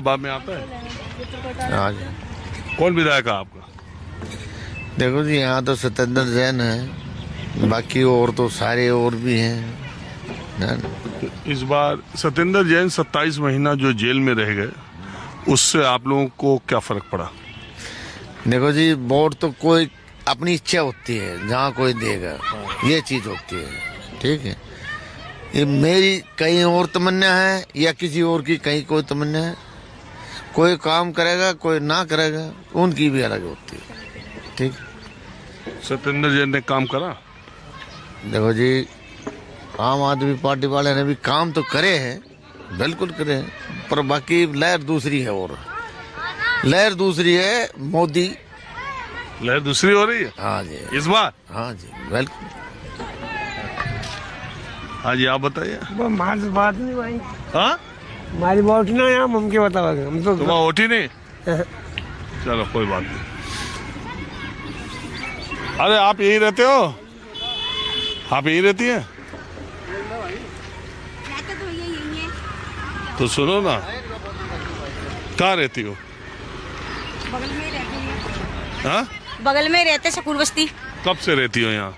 बाद में आता है। हाँ जी। कौन विधायक है आपका? देखो जी, यहाँ तो सत्येंद्र जैन है, बाकी और तो सारे और भी हैं। इस बार सत्येंद्र जैन 27 महीना जो जेल में रह गए, उससे आप लोगों को क्या फर्क पड़ा? देखो जी, वोट तो कोई अपनी इच्छा होती है, जहाँ कोई देगा ये चीज होती है, ठीक है। ये मेरी कहीं और तमन्ना है या किसी और की कहीं कोई तमन्ना है। कोई काम करेगा, कोई ना करेगा, उनकी भी अलग होती है, ठीक। सत्येंद्र जैन ने काम करा? देखो जी, आम आदमी पार्टी वाले ने भी काम तो करे हैं, बिल्कुल करे हैं, पर बाकी लहर दूसरी है। और लहर दूसरी है, मोदी लहर दूसरी हो रही है। हाँ जी, इस बार। हाँ जी, बिल्कुल। हाँ जी, आप बताइए। हमारी बात नहीं भाई, हाँ, हमारी वोट ना यहाँ हम क्या बताओगे, हम तो तुम्हारा वोट ही नहीं। चलो कोई बात नहीं। अरे आप यहीं रहते हो? आप यहीं रहती हैं? तो सुनो ना, कहाँ रहती हो? बगल में ही रहती है। हाँ, बगल में रहते शकूर बस्ती। कब से रहती हो यहाँ?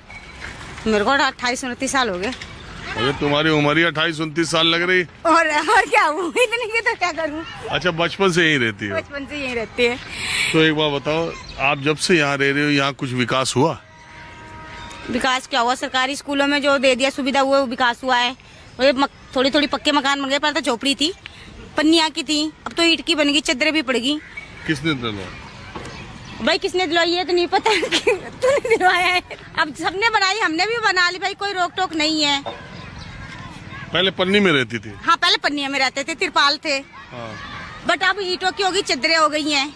मेरे को 28-29 साल हो गए। अरे तुम्हारी उम्र ही 28-29 साल लग रही। और क्या हूँ, इतने की तो क्या करूँ। अच्छा, बचपन से यहीं रहती हो? बचपन से यहीं रहते हैं। तो एक बार बताओ, आप जब से यहाँ रह रहे हो, यहाँ कुछ विकास हुआ? विकास क्या हुआ, सरकारी स्कूलों में जो दे दिया सुविधा वो विकास हुआ है। और थोड़ी थोड़ी पक्के मकान बन गए, पहले तो झोपड़ी थी, पन्निया की थी, अब तो ईंट की बन गई, चद्दरें भी पड़ गई। किसने दिलवाया? भाई किसने दिलवाई है तो नहीं पता, तूने दिलवाया है। अब सबने बनाई, हमने भी बना ली भाई, कोई रोक टोक नहीं है। पहले पन्नी में रहती थी? हाँ, पहले पन्निया में रहते थे, तिरपाल थे। हाँ। बट अब ईंटों की होगी, चद्दरें हो गई हैं।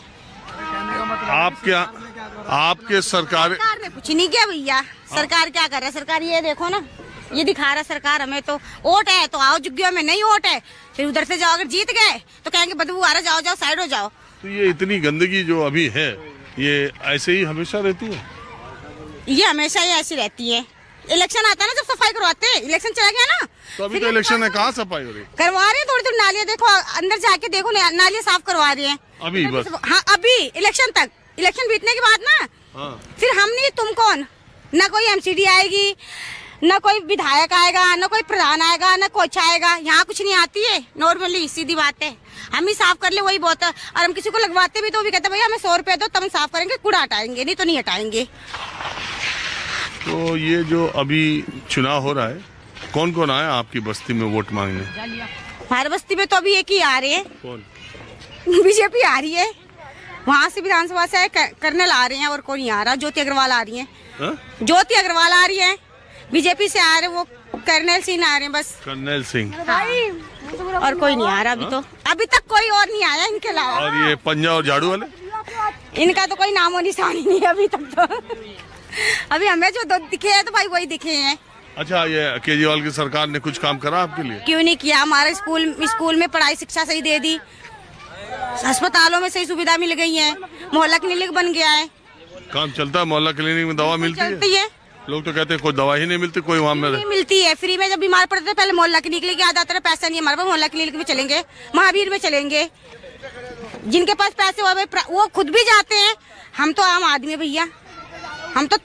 आपके सरकार ने कुछ नहीं किया भैया। सरकार क्या कर रहा है? सरकार ये देखो ना, ये दिखा रहा है सरकार हमें तो वोट है तो आओ, जुग्गियों में नहीं वोट है, फिर उधर से जाओ, अगर जीत गए तो कहेंगे बदबू आ रहा, जाओ जाओ साइड हो जाओ। तो ये इतनी गंदगी जो अभी है, ये ऐसे ही हमेशा रहती है? ये हमेशा ही ऐसी रहती है। इलेक्शन आता है ना, जब सफाई करवाते हैं, इलेक्शन चला गया ना तो अभी तो इलेक्शन है, कहाँ सफाई हो रही? करवा रहे हैं, थोड़ी थोड़ी नालियाँ देखो, अंदर जाके देखो, नालियाँ साफ करवा रहे हैं अभी बस। हाँ, अभी इलेक्शन तक, इलेक्शन बीतने के बाद ना। हाँ। फिर हम नहीं, तुम कौन? ना कोई एमसीडी आएगी, ना कोई विधायक आएगा, ना कोई प्रधान आएगा, ना कुछ आएगा। यहाँ कुछ नहीं आती है, नॉर्मली सीधी बात है। हम ही साफ कर ले वही बहुत है। और हम किसी को लगवाते भी तो भी कहते भैया हमें 100 रुपए दो, तब हम साफ करेंगे, कूड़ा हटाएंगे, नहीं तो नहीं हटाएंगे। तो ये जो अभी चुनाव हो रहा है, कौन कौन आया आपकी बस्ती में वोट मांगने? हमारे बस्ती में तो अभी एक ही आ रही है। कौन? बीजेपी आ रही है, वहाँ से विधानसभा से कर्नल आ रहे हैं, और कोई नहीं आ रहा। ज्योति अग्रवाल आ रही है। ज्योति अग्रवाल आ रही है, बीजेपी से आ रहे, वो कर्नल सिंह आ रहे हैं बस। कर्नल सिंह। हाँ। और कोई नहीं आ रहा अभी तो, अभी तक कोई और नहीं आया इनके अलावा। और ये पंजा और झाड़ू वाले? इनका तो कोई नामो निशान ही नहीं है अभी तक तो। अभी हमें जो दो दिखे हैं तो भाई वही दिखे हैं। अच्छा, ये केजरीवाल की सरकार ने कुछ काम करा आपके लिए? क्यों नहीं किया? हमारे स्कूल में पढ़ाई शिक्षा सही दे दी, अस्पतालों में सही सुविधा मिल गई है, मोहल्ला क्लिनिक बन गया है। काम चलता है? मोहल्ला क्लिनिक में दवा मिलती है? लोग तो कहते हैं कोई दवा ही नहीं मिलती, कोई वहाँ में नहीं मिलती है। फ्री में जब बीमार पड़ते थे पहले मोहल्ला क्लिनिक लेके आ जाते थे, पैसा नहीं हमारे पास, मोहल्ला क्लिनिक में चलेंगे, महावीर में चलेंगे। जिनके पास पैसे वो खुद भी जाते हैं। हम तो आम आदमी भैया, हम तो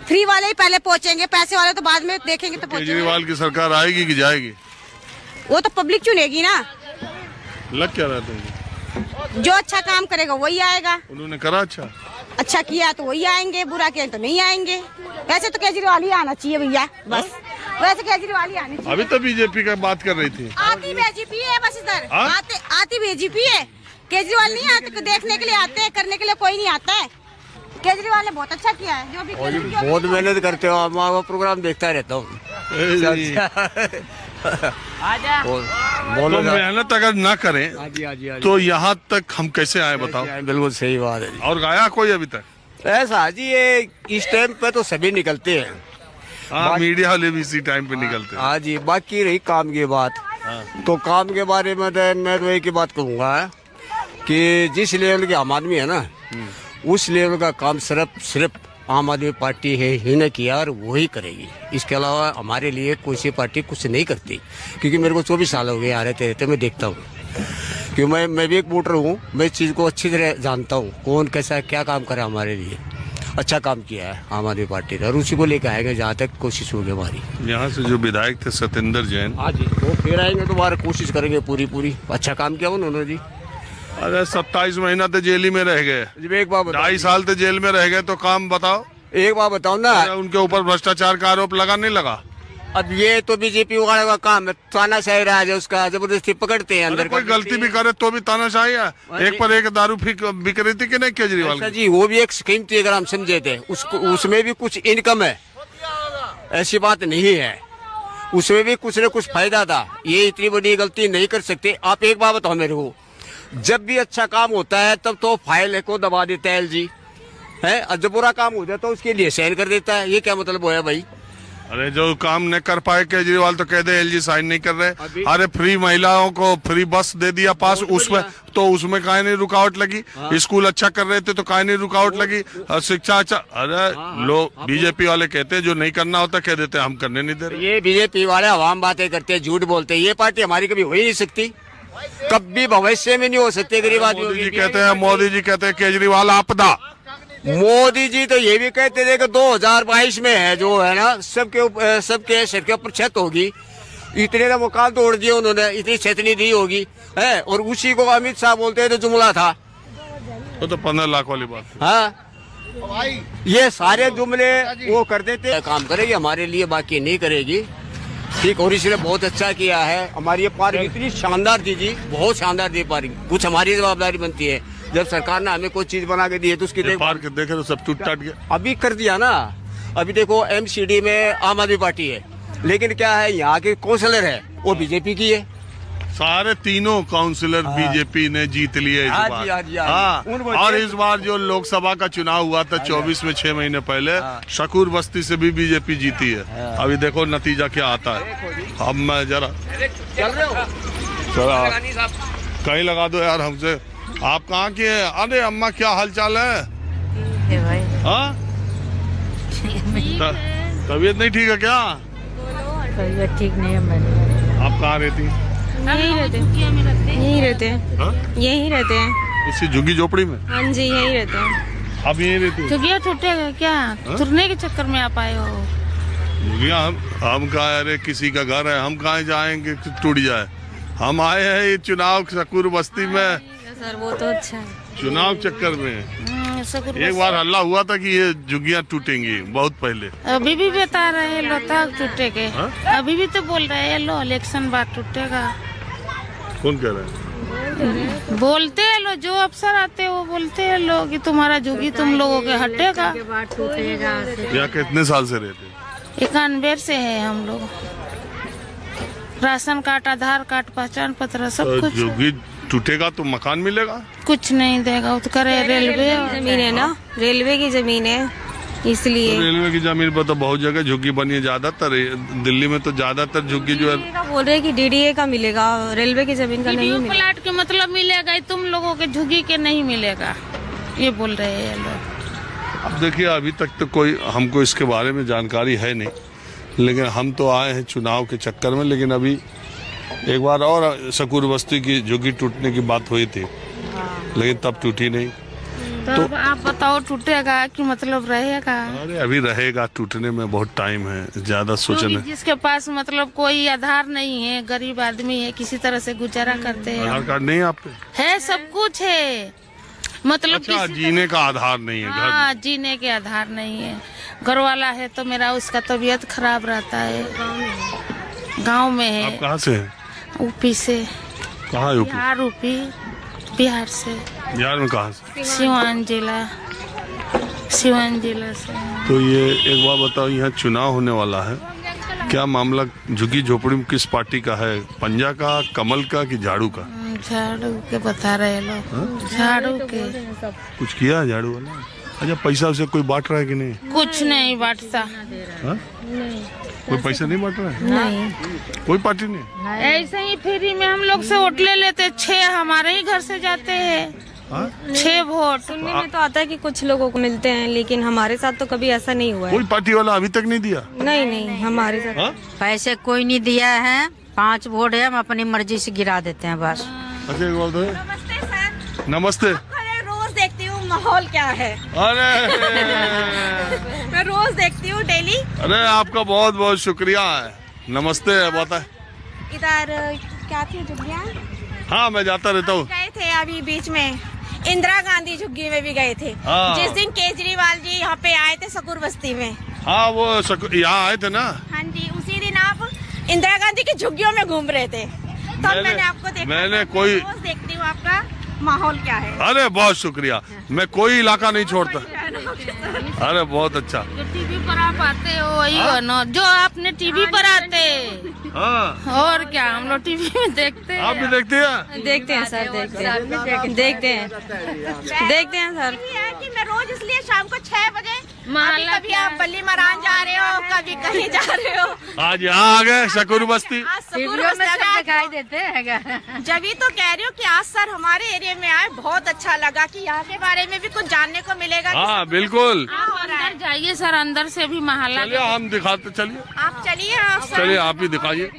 फ्री वाले ही पहले पहुंचेंगे, पैसे वाले तो बाद में देखेंगे। तो केजरीवाल की सरकार आएगी कि जाएगी? वो तो पब्लिक चुनेगी ना। लग क्या रहा है? जो अच्छा काम करेगा वही आएगा। उन्होंने करा अच्छा किया तो वही आएंगे, बुरा किया तो नहीं आएंगे। वैसे तो केजरीवाल ही आना चाहिए भैया, बस। वैसे केजरीवाल ही आनी चाहिए। अभी तो बीजेपी का बात कर रही थी। आती बीजेपी है बस इधर, आती बीजेपी है, केजरीवाल नहीं आते। देखने के लिए आते हैं, करने के लिए कोई नहीं आता है। केजरीवाल ने बहुत अच्छा किया है, जो भी बहुत मेहनत करते हो। मैं प्रोग्राम देखता रहता हूँ। तो मेहनत अगर ना करें तो यहाँ तक हम कैसे आए बताओ? बिल्कुल सही बात है। और गाया कोई अभी तक? ऐसा जी, ये इस टाइम पे तो सभी निकलते हैं। हाँ, मीडिया वाले भी इसी टाइम पे निकलते हैं। हाँ जी, बाकी रही काम की बात। तो काम के बारे में मैं तो एक ही बात कहूँगा कि जिस लेवल के आम आदमी है ना, उस लेवल का काम सिर्फ आम आदमी पार्टी है ही ने किया और वही करेगी। इसके अलावा हमारे लिए कोई सी पार्टी कुछ नहीं करती, क्योंकि मेरे को 24 साल हो गए यहाँ रहते रहते मैं देखता हूँ क्योंकि मैं भी एक वोटर हूँ, मैं इस चीज़ को अच्छी तरह जानता हूँ कौन कैसा क्या काम करे हमारे लिए। अच्छा काम किया है आम आदमी पार्टी ने और उसी को लेकर आएंगे जहाँ तक कोशिश होगी हमारी। यहाँ से जो विधायक थे सत्येंद्र जैन, हाँ जी, वो फिर आएंगे दोबारा कोशिश करेंगे पूरी। अच्छा काम किया उन्होंने जी। अरे 27 महीना तो जेल ही में रह गए, जी एक बात बताओ, 2.5 साल तो जेल में रह गए, तो काम बताओ। एक बात बताओ ना, उनके ऊपर भ्रष्टाचार का आरोप लगा नहीं लगा? अब ये तो बीजेपी वाले का काम है, तानाशाही राज है उसका, जबरदस्ती पकड़ते हैं अंदर। कोई गलती भी करे तो भी तानाशाही है। एक पर एक दारू बिक रही थी कि नहीं केजरीवाल की? जी वो भी एक स्कीम थी अगर हम समझे थे, उसको उसमें भी कुछ इनकम है, ऐसी बात नहीं है, उसमें भी कुछ न कुछ फायदा था। ये इतनी बड़ी गलती नहीं कर सकते। आप एक बात बताओ मेरे को, जब भी अच्छा काम होता है तब तो फाइल को दबा देता है एलजी है, और जब बुरा काम हो जाता है उसके लिए साइन कर देता है। ये क्या मतलब हुआ भाई? अरे जो काम न कर पाए केजरीवाल तो कह दे एलजी साइन नहीं कर रहे। अरे फ्री महिलाओं को फ्री बस दे दिया पास, उसमें तो उसमें काहे नहीं रुकावट लगी? स्कूल अच्छा कर रहे थे तो काहे नहीं रुकावट लगी? शिक्षा अच्छा, अरे लोग बीजेपी वाले कहते हैं जो नहीं करना होता कह देते हैं हम करने नहीं दे रहे। ये बीजेपी वाले आवाम बातें करते हैं, झूठ बोलते हैं। ये पार्टी हमारी कभी हो ही नहीं सकती, कभी भविष्य में नहीं हो सकती गरीब आदमी। मोदी जी कहते हैं केजरीवाल आपदा। मोदी जी तो ये भी कहते थे कि 2022 में है जो है ना सबके सर के ऊपर छत होगी। इतने ना मकान तोड़ दिए उन्होंने, इतनी छत नहीं दी होगी है, और उसी को अमित शाह बोलते हैं तो जुमला था। तो 15 लाख वाली बात। हाँ, ये सारे जुमले वो कर देते। काम करेगी हमारे लिए, बाकी नहीं करेगी। ठीक, और इसने बहुत अच्छा किया है। हमारी ये पार्क इतनी शानदार थी जी, बहुत शानदार थी पार्क। कुछ हमारी जवाबदारी बनती है, जब सरकार ने हमें कोई चीज बना के दी है तो उसकी पार्क देखे तो सब टूट टाट गया। अभी कर दिया ना। अभी देखो एमसीडी में आम आदमी पार्टी है, लेकिन क्या है यहाँ के काउंसलर है वो बीजेपी की है। सारे तीनों काउंसिलर बीजेपी ने जीत लिए इस बार। हाँ, और इस बार जो लोकसभा का चुनाव हुआ था 24 में 6 महीने पहले, शकूर बस्ती से भी बीजेपी जीती है। अभी देखो नतीजा क्या आता है। अब मैं जरा कहीं लगा दो यार हमसे। आप कहाँ के हैं? अरे अम्मा क्या हाल चाल है? हाँ, तबीयत नहीं ठीक है क्या? तबीयत ठीक नहीं है मेरी। आप कहाँ रहती हैं? यहीं रहते हैं। हाँ? यहीं रहते हैं। इसी झुग्गी झोपड़ी में? हाँ जी, यहीं रहते हैं। आप यहीं रहती हैं? झुग्गियाँ टूटेगा क्या? तुरने के चक्कर में आप आए हो? झुग्गियाँ हम कहाँ? अरे किसी का घर है, हम कहाँ जाएंगे टूट जाए? हम आए हैं ये चुनाव शकूर बस्ती में। सर वो तो अच्छा है। चुनाव चक्कर में एक बार हल्ला हुआ था कि ये झुग्गियाँ टूटेंगी बहुत पहले। अभी भी बता रहे हैं लो तक टूटेगे। अभी भी तो बोल रहे हैं लो इलेक्शन बाद टूटेगा। कौन कह रहे हैं? बोलते हैं लो, जो अफसर आते हैं वो बोलते हैं लो कि तुम्हारा झुग्गी तुम लोगों के हटेगा। यहाँ कितने साल से रहते? 91 से है हम लोग। राशन कार्ड, आधार कार्ड, पहचान पत्र सब कुछ। झुग्गी टूटेगा तो मकान मिलेगा? कुछ नहीं देगा, वो तो करे रेलवे जमीन है ना, रेलवे की जमीन है इसलिए। तो रेलवे की जमीन पर तो बहुत जगह झुग्गी बनी है, ज्यादातर दिल्ली में तो ज्यादातर झुग्गी जो है बोल रहे कि डीडीए का मिलेगा, रेलवे की जमीन का नहीं मिलेगा। प्लाट के मतलब मिलेगा, तुम लोगों के झुग्गी के नहीं मिलेगा, ये बोल रहे हैं लोग। अब देखिए अभी तक तो कोई हमको इसके बारे में जानकारी है नहीं, लेकिन हम तो आए हैं चुनाव के चक्कर में। लेकिन अभी एक बार और शकूर बस्ती की झुग्गी टूटने की बात हुई थी, लेकिन तब टूटी नहीं। तो आप बताओ टूटेगा कि मतलब रहेगा? अरे अभी रहेगा, टूटने में बहुत टाइम है, ज्यादा सोचने। जिसके पास मतलब कोई आधार नहीं है, गरीब आदमी है, किसी तरह से गुजारा करते हैं। आधार कार्ड नहीं है आप पे? है, सब कुछ है, मतलब अच्छा, जीने का आधार नहीं है? हाँ, जीने के आधार नहीं है। घर वाला है तो मेरा उसका तबीयत खराब रहता है। गांव में है। आप कहाँ से हैं? यूपी से। कहाँ यूपी? बिहार से। बिहार में कहाँ से? सिवान जिला से। तो ये एक बार बताओ, यहाँ चुनाव होने वाला है, क्या मामला झुग्गी झोपड़ी में किस पार्टी का है? पंजा का, कमल का कि झाड़ू का? झाड़ू के बता रहे लोग। झाड़ू के। कुछ किया है झाड़ू वाला? अच्छा, पैसा उसे कोई बांट रहा है कि नहीं? कुछ नहीं बांटता। कोई पैसा नहीं बांट रहा है? नहीं, कोई पार्टी नहीं? ऐसे ही फ्री में हम लोग से वोट ले लेते। 6 हमारे ही घर से जाते हैं। 6 वोट। सुनने में तो आता है कि कुछ लोगों को मिलते हैं, लेकिन हमारे साथ तो कभी ऐसा नहीं हुआ है। कोई पार्टी वाला अभी तक नहीं दिया? नहीं, हमारे साथ पैसे कोई नहीं दिया है। 5 वोट है, हम अपनी मर्जी से गिरा देते हैं बस। अच्छा एक बात है। नमस्ते सर। नमस्ते। मैं रोज देखती हूँ माहौल क्या है। अरे मैं रोज देखती हूँ डेली। अरे आपका बहुत बहुत शुक्रिया है। नमस्ते बता। इधर क्या थी झुग्गियाँ? हाँ मैं जाता रहता हूँ। गए थे अभी बीच में इंदिरा गांधी झुग्गी में भी गए थे। हाँ। जिस दिन केजरीवाल जी यहाँ पे आए थे सकूर बस्ती में। हाँ वो यहाँ आए थे ना। हाँ जी, उसी दिन आप इंदिरा गांधी की झुग्गियों में घूम रहे थे, तब मैंने आपको देखा। मैंने तो कोई रोज देखती हूँ आपका माहौल क्या है। अरे बहुत शुक्रिया। मैं कोई इलाका नहीं छोड़ता। अरे बहुत अच्छा। जो टीवी पर आप आते हो वही हो ना, जो आपने टीवी पर आते। हाँ और क्या, हम लोग टीवी में देखते हैं। आप भी देखते हैं? देखते हैं सर, देखते हैं, देखते हैं सर। ये है कि मैं रोज इसलिए शाम को 6 बजे मोहल्ला कभी आप बल्ली मरान जा रहे हो, कभी कहीं जा रहे हो। आज यहाँ आ गए शकूर बस्ती। आज सकूर बस्ती दिखाई देते हैं। जब ही तो कह रही हूँ कि आज सर हमारे एरिया में आए, बहुत अच्छा लगा कि यहाँ के बारे में भी कुछ जानने को मिलेगा। हाँ बिल्कुल। आप अंदर जाइए सर, अंदर से भी मोहल्ला चलिए हम दिखाते। चलिए आप चलिए। चलिए आप ही दिखाइए।